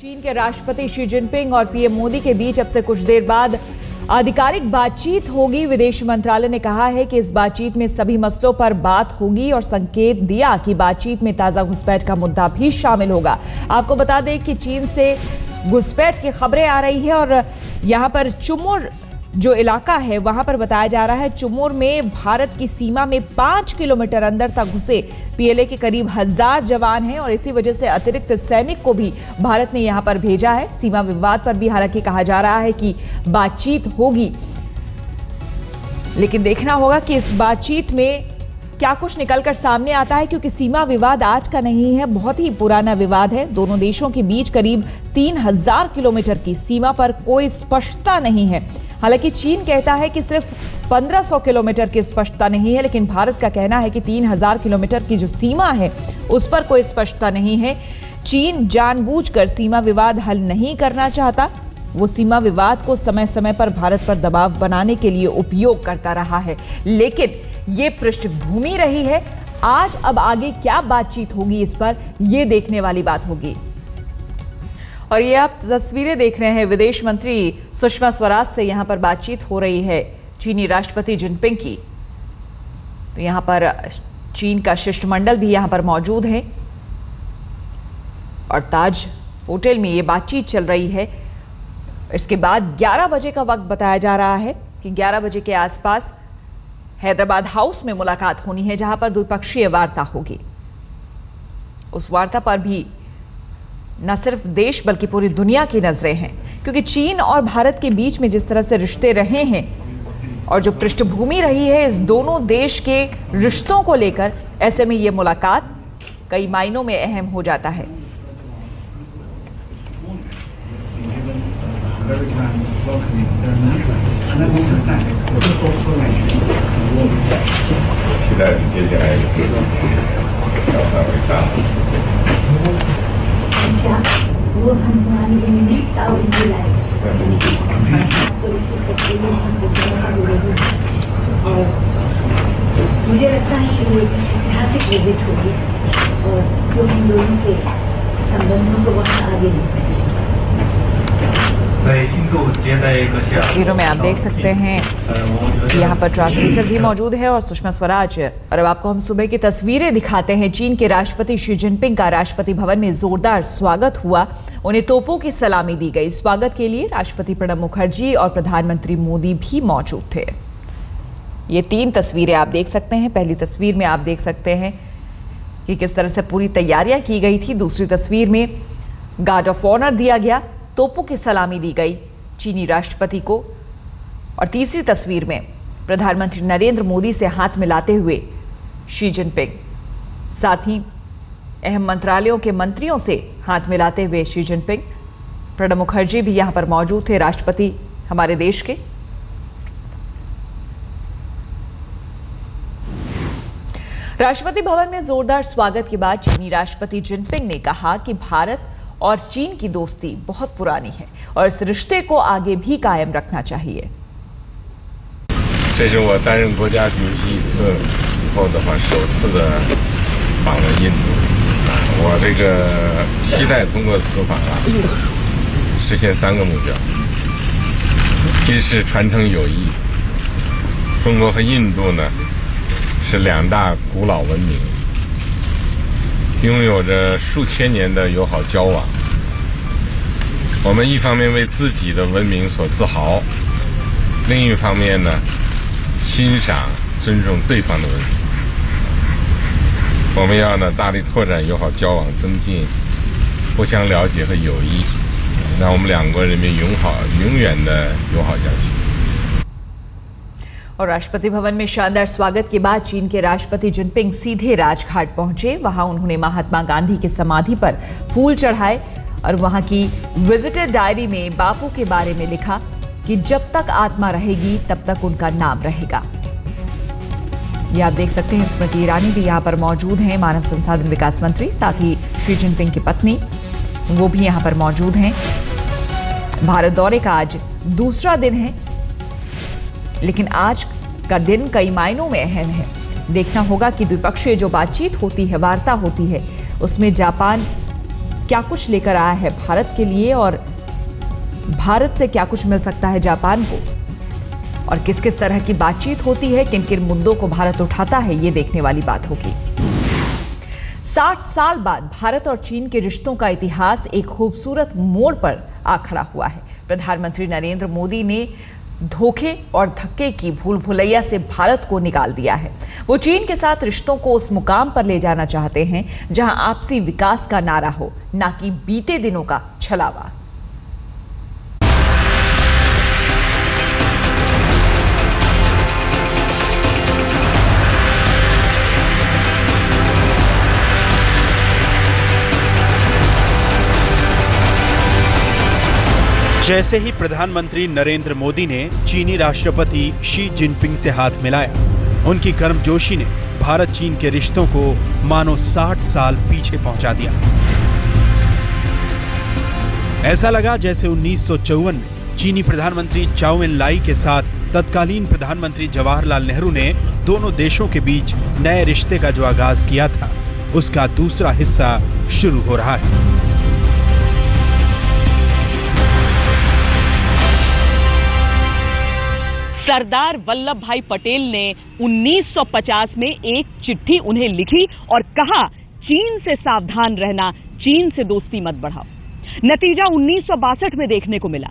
चीन के राष्ट्रपति शी जिनपिंग और पीएम मोदी के बीच अब से कुछ देर बाद आधिकारिक बातचीत होगी। विदेश मंत्रालय ने कहा है कि इस बातचीत में सभी मसलों पर बात होगी और संकेत दिया कि बातचीत में ताजा घुसपैठ का मुद्दा भी शामिल होगा। आपको बता दें कि चीन से घुसपैठ की खबरें आ रही है और यहां पर चुमुर जो इलाका है वहां पर बताया जा रहा है चुमुर में भारत की सीमा में 5 किलोमीटर अंदर तक घुसे पीएलए के करीब 1000 जवान हैं और इसी वजह से अतिरिक्त सैनिक को भी भारत ने यहां पर भेजा है। सीमा विवाद पर भी हालांकि कहा जा रहा है कि बातचीत होगी, लेकिन देखना होगा कि इस बातचीत में क्या कुछ निकलकर सामने आता है, क्योंकि सीमा विवाद आज का नहीं है, बहुत ही पुराना विवाद है। दोनों देशों के बीच करीब 3000 किलोमीटर की सीमा पर कोई स्पष्टता नहीं है। हालांकि चीन कहता है कि सिर्फ 1500 किलोमीटर की स्पष्टता नहीं है, लेकिन भारत का कहना है कि 3000 किलोमीटर की जो सीमा है उस पर कोई स्पष्टता नहीं है। चीन जानबूझकर सीमा विवाद हल नहीं करना चाहता, वो सीमा विवाद को समय समय पर भारत पर दबाव बनाने के लिए उपयोग करता रहा है, लेकिन ये पृष्ठभूमि रही है। आज अब आगे क्या बातचीत होगी इस पर यह देखने वाली बात होगी। और ये आप तस्वीरें देख रहे हैं विदेश मंत्री सुषमा स्वराज से यहां पर बातचीत हो रही है चीनी राष्ट्रपति जिनपिंग की। तो यहां पर चीन का शिष्टमंडल भी यहां पर मौजूद है और ताज होटल में ये बातचीत चल रही है। इसके बाद 11 बजे का वक्त बताया जा रहा है कि 11 बजे के आसपास हैदराबाद हाउस में मुलाकात होनी है, जहां पर द्विपक्षीय वार्ता होगी। उस वार्ता पर भी न सिर्फ देश बल्कि पूरी दुनिया की नजरें हैं, क्योंकि चीन और भारत के बीच में जिस तरह से रिश्ते रहे हैं और जो पृष्ठभूमि रही है इस दोनों देश के रिश्तों को लेकर, ऐसे में ये मुलाकात कई मायनों में अहम हो जाता है। वो हमारे लिए ताऊ बुलाए और मुझे लगता है कि वो एक ऐतिहासिक विजिट होगी और जो हम दोनों के संबंधों को बहुत आगे ले जाएगी। तस्वीरों में आप देख सकते हैं यहाँ पर ट्रांसलेटर भी मौजूद है और सुषमा स्वराज। और अब आपको हम सुबह की तस्वीरें दिखाते हैं। चीन के राष्ट्रपति शी जिनपिंग का राष्ट्रपति भवन में जोरदार स्वागत हुआ, उन्हें तोपों की सलामी दी गई। स्वागत के लिए राष्ट्रपति प्रणब मुखर्जी और प्रधानमंत्री मोदी भी मौजूद थे। ये 3 तस्वीरें आप देख सकते हैं। पहली तस्वीर में आप देख सकते हैं कि किस तरह से पूरी तैयारियां की गई थी। दूसरी तस्वीर में गार्ड ऑफ ऑनर दिया गया, तोपों की सलामी दी गई चीनी राष्ट्रपति को। और तीसरी तस्वीर में प्रधानमंत्री नरेंद्र मोदी से हाथ मिलाते हुए शी जिनपिंग, साथ ही अहम मंत्रालयों के मंत्रियों से हाथ मिलाते हुए शी जिनपिंग। प्रणब मुखर्जी भी यहां पर मौजूद थे, राष्ट्रपति हमारे देश के। राष्ट्रपति भवन में जोरदार स्वागत के बाद चीनी राष्ट्रपति जिनपिंग ने कहा कि भारत और चीन की दोस्ती बहुत पुरानी है और इस रिश्ते को आगे भी कायम रखना चाहिए। 这是我担任国家主席一次以后的话，首次的访问印度。我这个期待通过此访实现3个目标：一是传承友谊。中国和印度呢是2大古老文明，拥有着数千年的友好交往。我们一方面为自己的文明所自豪，另一方面呢，欣赏、尊重对方的文明。我们要呢大力拓展友好交往，增进互相了解和友谊，让我们2国人民永远的友好下去。 और राष्ट्रपति भवन में शानदार स्वागत के बाद चीन के राष्ट्रपति जिनपिंग सीधे राजघाट पहुंचे। वहां उन्होंने महात्मा गांधी की समाधि पर फूल चढ़ाए और वहां की विजिटर डायरी में बापू के बारे में लिखा कि जब तक आत्मा रहेगी तब तक उनका नाम रहेगा। ये आप देख सकते हैं, स्मृति ईरानी भी यहां पर मौजूद हैं, मानव संसाधन विकास मंत्री, साथ ही शी जिनपिंग की पत्नी, वो भी यहां पर मौजूद हैं। भारत दौरे का आज दूसरा दिन है, लेकिन आज का दिन कई मायनों में अहम है। देखना होगा कि द्विपक्षीय जो बातचीत होती है, वार्ता होती है, उसमें जापान क्या कुछ लेकर आया है भारत के लिए और भारत से क्या कुछ मिल सकता है जापान को, और किस किस तरह की बातचीत होती है, किन किन मुद्दों को भारत उठाता है, ये देखने वाली बात होगी। 60 साल बाद भारत और चीन के रिश्तों का इतिहास एक खूबसूरत मोड़ पर आ खड़ा हुआ है। प्रधानमंत्री नरेंद्र मोदी ने धोखे और धक्के की भूल भुलैया से भारत को निकाल दिया है। वो चीन के साथ रिश्तों को उस मुकाम पर ले जाना चाहते हैं जहां आपसी विकास का नारा हो, ना कि बीते दिनों का छलावा। जैसे ही प्रधानमंत्री नरेंद्र मोदी ने चीनी राष्ट्रपति शी जिनपिंग से हाथ मिलाया, उनकी गर्मजोशी ने भारत चीन के रिश्तों को मानो 60 साल पीछे पहुंचा दिया। ऐसा लगा जैसे 1954 में चीनी प्रधानमंत्री चाओ एन लाई के साथ तत्कालीन प्रधानमंत्री जवाहरलाल नेहरू ने दोनों देशों के बीच नए रिश्ते का जो आगाज किया था, उसका दूसरा हिस्सा शुरू हो रहा है। सरदार वल्लभ भाई पटेल ने 1950 में एक चिट्ठी उन्हें लिखी और कहा, चीन से सावधान रहना, चीन से दोस्ती मत बढ़ाओ। नतीजा 1962 में देखने को मिला।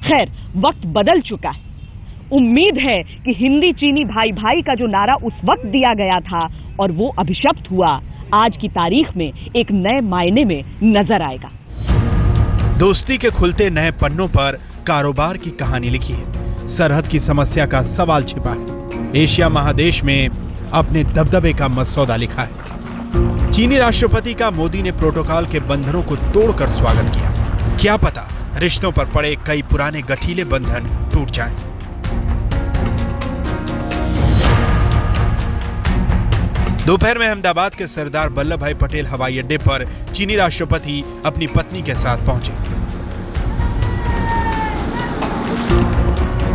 खैर, वक्त बदल चुका है। उम्मीद है कि हिंदी चीनी भाई भाई का जो नारा उस वक्त दिया गया था और वो अभिशप्त हुआ, आज की तारीख में एक नए मायने में नजर आएगा। दोस्ती के खुलते नए पन्नों पर कारोबार की कहानी लिखी है। सरहद की समस्या का सवाल छिपा है। एशिया महादेश में अपने दबदबे का मसौदा लिखा है। चीनी राष्ट्रपति का मोदी ने प्रोटोकॉल के बंधनों को तोड़कर स्वागत किया। क्या पता रिश्तों पर पड़े कई पुराने गठीले बंधन टूट जाएं। दोपहर में अहमदाबाद के सरदार वल्लभ भाई पटेल हवाई अड्डे पर चीनी राष्ट्रपति अपनी पत्नी के साथ पहुंचे।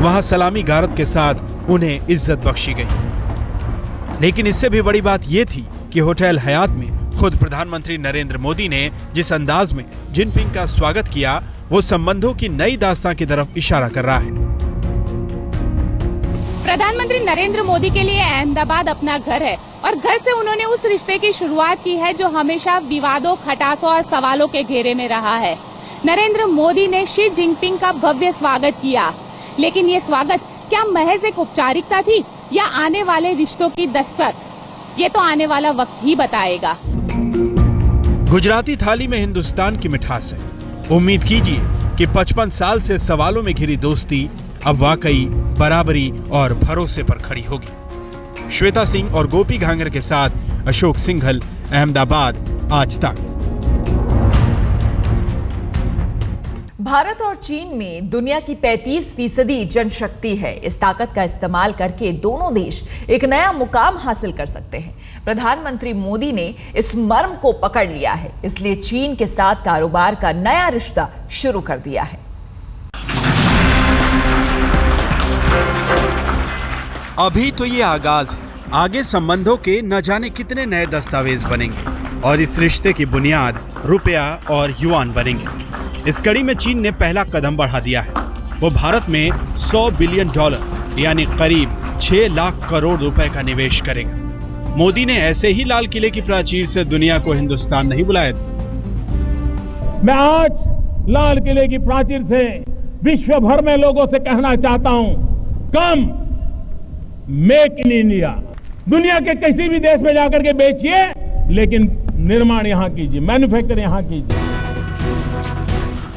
वहां सलामी गारद के साथ उन्हें इज्जत बख्शी गई। लेकिन इससे भी बड़ी बात यह थी कि होटल हयात में खुद प्रधानमंत्री नरेंद्र मोदी ने जिस अंदाज में जिनपिंग का स्वागत किया, वो संबंधों की नई दास्तां की तरफ इशारा कर रहा है। प्रधानमंत्री नरेंद्र मोदी के लिए अहमदाबाद अपना घर है और घर से उन्होंने उस रिश्ते की शुरुआत की है जो हमेशा विवादों, खटासों और सवालों के घेरे में रहा है। नरेंद्र मोदी ने शी जिनपिंग का भव्य स्वागत किया, लेकिन ये स्वागत क्या महज एक औपचारिकता थी या आने वाले रिश्तों की दस्तक? ये तो आने वाला वक्त ही बताएगा। गुजराती थाली में हिंदुस्तान की मिठास है। उम्मीद कीजिए कि 55 साल से सवालों में घिरी दोस्ती अब वाकई बराबरी और भरोसे पर खड़ी होगी। श्वेता सिंह और गोपी घांगर के साथ अशोक सिंघल, अहमदाबाद, आज तक। भारत और चीन में दुनिया की 35% जनशक्ति है। इस ताकत का इस्तेमाल करके दोनों देश एक नया मुकाम हासिल कर सकते हैं। प्रधानमंत्री मोदी ने इस मर्म को पकड़ लिया है, इसलिए चीन के साथ कारोबार का नया रिश्ता शुरू कर दिया है। अभी तो ये आगाज है, आगे संबंधों के न जाने कितने नए दस्तावेज बनेंगे और इस रिश्ते की बुनियाद रुपया और युआन बनेंगे। इस कड़ी में चीन ने पहला कदम बढ़ा दिया है। वो भारत में $100 बिलियन यानी करीब 6 लाख करोड़ रुपए का निवेश करेगा। मोदी ने ऐसे ही लाल किले की प्राचीर से दुनिया को हिंदुस्तान नहीं बुलाया था। मैं आज लाल किले की प्राचीर से विश्व भर में लोगों से कहना चाहता हूं, कम मेक इन इंडिया। दुनिया के किसी भी देश में जाकर के बेचिए, लेकिन निर्माण यहां कीजिए, मैन्युफैक्चर यहां कीजिए।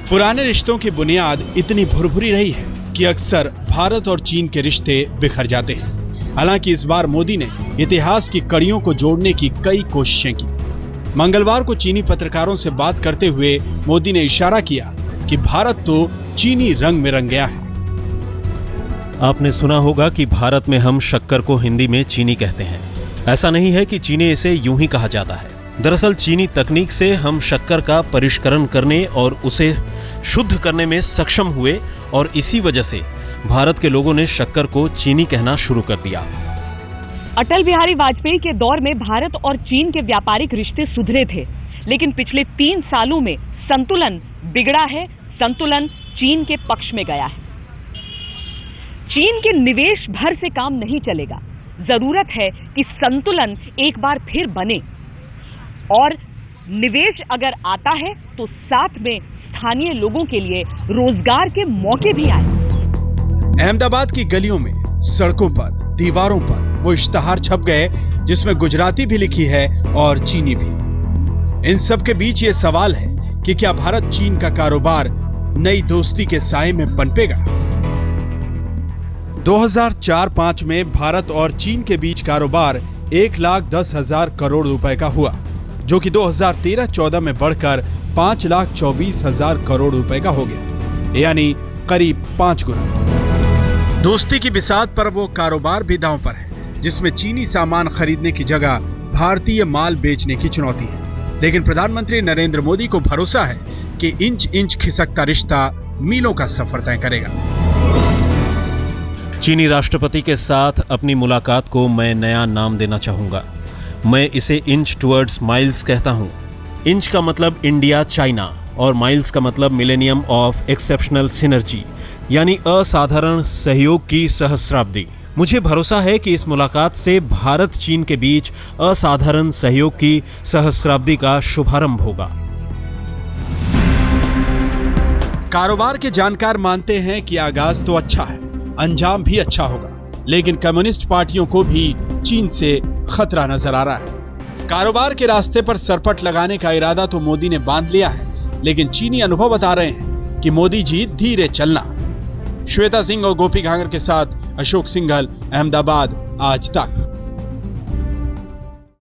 पुराने रिश्तों की बुनियाद इतनी भुरभुरी रही है कि अक्सर भारत और चीन के रिश्ते बिखर जाते हैं। हालांकि इस बार मोदी ने इतिहास की कड़ियों को जोड़ने की कई कोशिशें की। मंगलवार को चीनी पत्रकारों से बात करते हुए मोदी ने इशारा किया कि भारत तो चीनी रंग में रंग गया है। आपने सुना होगा कि भारत में हम शक्कर को हिंदी में चीनी कहते हैं। ऐसा नहीं है कि चीनी इसे यूं ही कहा जाता है। दरअसल चीनी तकनीक से हम शक्कर का परिष्करण करने और उसे शुद्ध करने में सक्षम हुए और इसी वजह से भारत के लोगों ने शक्कर को चीनी कहना शुरू कर दिया। अटल बिहारी वाजपेयी के दौर में भारत और चीन के व्यापारिक रिश्ते सुधरे थे, लेकिन पिछले 3 सालों में संतुलन बिगड़ा है, संतुलन चीन के पक्ष में गया है। चीन के निवेश भर से काम नहीं चलेगा, जरूरत है कि संतुलन एक बार फिर बने और निवेश अगर आता है तो साथ में स्थानीय लोगों के लिए रोजगार के मौके भी आए। अहमदाबाद की गलियों में, सड़कों पर, दीवारों पर वो इश्तहार छप गए जिसमें गुजराती भी लिखी है और चीनी भी। इन सब के बीच ये सवाल है कि क्या भारत चीन का कारोबार नई दोस्ती के साए में पनपेगा? 2004-05 में भारत और चीन के बीच कारोबार 1,10,000 करोड़ रुपए का हुआ, जो कि 2013-14 में बढ़कर 5,24,000 करोड़ रुपए का हो गया, यानी करीब 5 गुना। दोस्ती की बिसात पर वो कारोबार भी दांव पर है, जिसमें चीनी सामान खरीदने की जगह भारतीय माल बेचने की चुनौती है। लेकिन प्रधानमंत्री नरेंद्र मोदी को भरोसा है कि इंच इंच खिसकता रिश्ता मीलों का सफर तय करेगा। चीनी राष्ट्रपति के साथ अपनी मुलाकात को मैं नया नाम देना चाहूंगा। मैं इसे इंच टुवर्ड्स माइल्स कहता हूं। इंच का मतलब इंडिया चाइना और माइल्स का मतलब मिलेनियम ऑफ एक्सेप्शनल सिनर्जी, यानी असाधारण सहयोग की सहस्राब्दी। मुझे भरोसा है कि इस मुलाकात से भारत चीन के बीच असाधारण सहयोग की सहस्राब्दी का शुभारंभ होगा। कारोबार के जानकार मानते हैं कि आगाज तो अच्छा है, अंजाम भी अच्छा होगा, लेकिन कम्युनिस्ट पार्टियों को भी चीन से खतरा नजर आ रहा है। कारोबार के रास्ते पर सरपट लगाने का इरादा तो मोदी ने बांध लिया है, लेकिन चीनी अनुभव बता रहे हैं कि मोदी जी धीरे चलना। श्वेता सिंह और गोपी घांगर के साथ अशोक सिंघल, अहमदाबाद, आज तक।